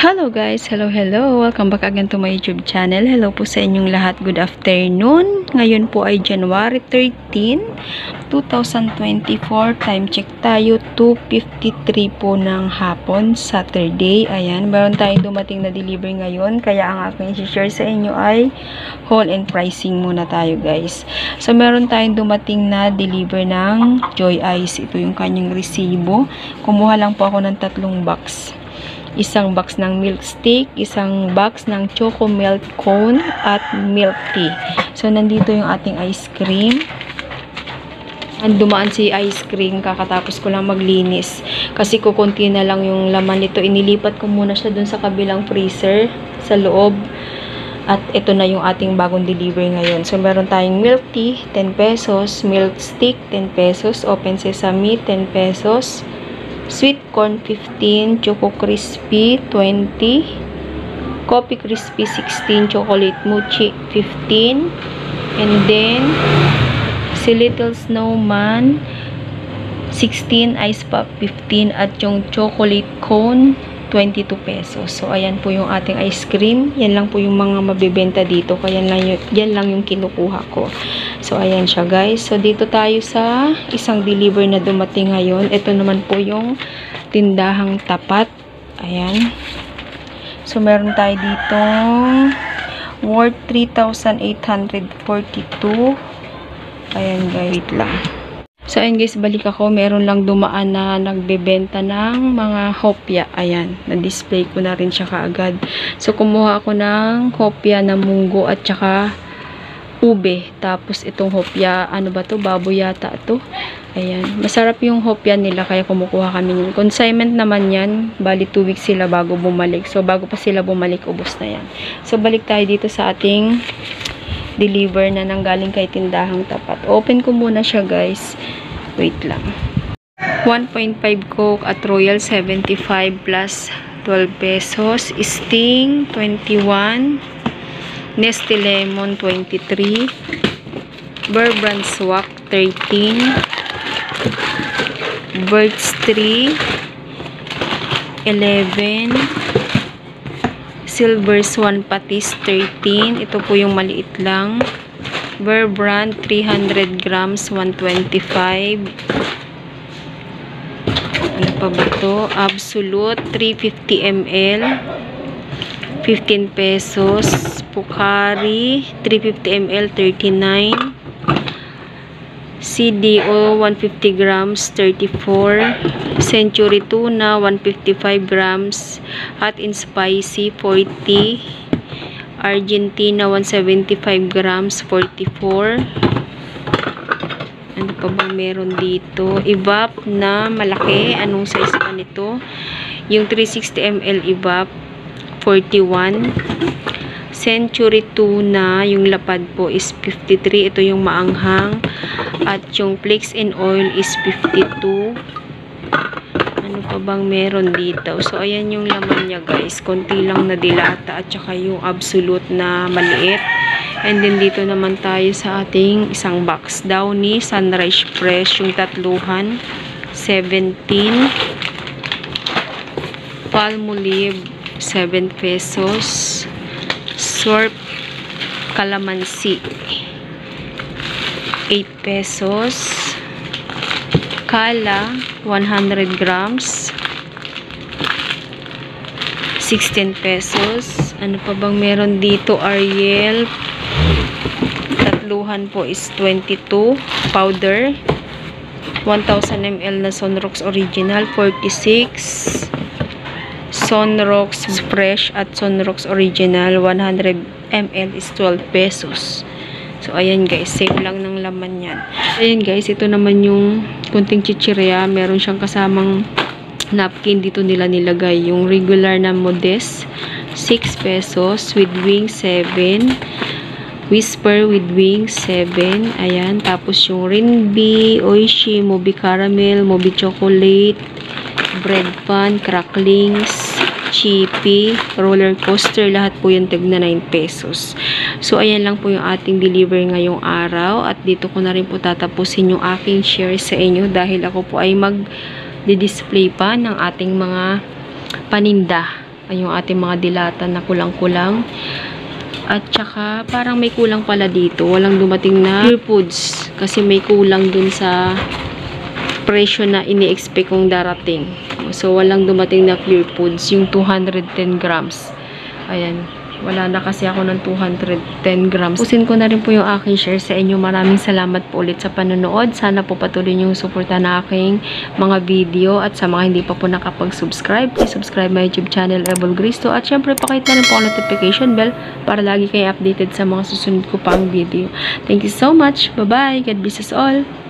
Hello guys! Hello! Welcome back again to my YouTube channel. Hello po sa inyong lahat. Good afternoon. Ngayon po ay January 13, 2024. Time check tayo. 2:53 po ng hapon. Saturday. Ayan. Meron tayong dumating na deliver ngayon. Kaya ang aking i-share sa inyo ay haul and pricing muna tayo guys. So meron tayong dumating na deliver ng Joy Ice. Ito yung kanyang resibo. Kumuha lang po ako ng 3 box. Isang box ng milk stick, isang box ng choco milk cone, at milk tea. So, nandito yung ating ice cream. Dumaan si ice cream, kakatapos ko lang maglinis. Kasi kukunti na lang yung laman nito. Inilipat ko muna siya dun sa kabilang freezer, sa loob. At ito na yung ating bagong delivery ngayon. So, meron tayong milk tea, 10 pesos. Milk stick, 10 pesos. Open sesame, 10 pesos. Sweet corn 15, choco crispy 20, coffee crispy 16, chocolate mochi 15, and then si little snowman 16, ice pop 15, at yung chocolate cone 22 pesos. So ayan po yung ating ice cream. Yan lang po yung mga mabebenta dito. Kaya yan lang yung kinukuha ko. So ayan siya guys. So dito tayo sa isang deliver na dumating ngayon. Ito naman po yung tindahang tapat. Ayan. So meron tayo dito worth 3,842. Ayan guys. Wait lang. So, ayan guys, balik ako. Meron lang dumaan na nagbebenta ng mga hopya. Ayan, na-display ko na rin siya kaagad. So, kumuha ako ng hopya na munggo at saka ube. Tapos, itong hopya, ano ba to? Baboy yata to. Ayan, masarap yung hopya nila kaya kumukuha kami yun. Consignment naman yan. Bali, 2 weeks sila bago bumalik. So, bago pa sila bumalik, ubos na yan. So, balik tayo dito sa ating deliver na nanggaling kay tindahang tapat. Open ko muna siya guys. Wait lang. 1.5 Coke at Royal 75 plus 12 pesos. Sting 21. Nestle Lemon 23. Bear Brand Swak 13. Birds 3 11. Silver Swan Patis 13. Ito po yung maliit lang. Bear Brand 300 grams 125. Ano pa ba to? Absolute 350 ml 15 pesos. Pocari 350 ml 39. CDO 150 grams 34. Century Tuna 155 grams. Hot and Spicy 40. Argentina 175 grams 44. Ano pa ba meron dito? Evap na malaki. Anong size pa nito? Yung 360 ml Evap 41. Century Tuna, yung lapad po is 53. Ito yung maanghang. At yung flakes and oil is 52. Ano pa bang meron dito? So, ayan yung laman niya guys. Konti lang na dilata at saka yung absolute na maliit. And then dito naman tayo sa ating isang box. Downy, Sunrise Fresh, yung tatluhan. 17. Palmolive, 7 pesos. Swerp, Calamansi, 8 pesos. Kala 100 grams 16 pesos. Ano pa bang meron dito? Ariel tatluhan po is 22. Powder 1000 ml na Sunrox Original 46. Sunrox Fresh at Sunrox Original 100 ml is 12 pesos. So, ayan guys, same lang ng laman yan. Ayan guys, ito naman yung kunting chichirya. Meron siyang kasamang napkin. Dito nila nilagay yung regular na Modest 6 pesos. With wings 7. Whisper with wings 7. Ayan, tapos yung Rinbi, Oishi, Mobi Caramel, Mobi Chocolate, Bread Pan, Cracklings, Chippy, Roller Coaster, lahat po yung tig na 9 pesos. So, ayan lang po yung ating deliver ngayong araw. At dito ko na rin po tatapusin yung aking share sa inyo dahil ako po ay mag-display pa ng ating mga paninda. ay yung ating mga dilata na kulang-kulang. At saka, parang may kulang pala dito. Walang dumating na pure foods. Kasi may kulang dun sa presyo na ini-expect kong darating. So, walang dumating na pure foods. Yung 210 grams. Ayan. Wala na kasi ako ng 210 grams. Pusin ko na rin po yung aking share sa inyo. Maraming salamat po ulit sa panonood. Sana po patuloy nyo yung suporta na aking mga video. At sa mga hindi pa po nakapag-subscribe, please subscribe my YouTube channel, Ebol Gristo. At syempre, pakita na rin po ang notification bell para lagi kayo updated sa mga susunod ko pang video. Thank you so much. Bye-bye. God bless us all.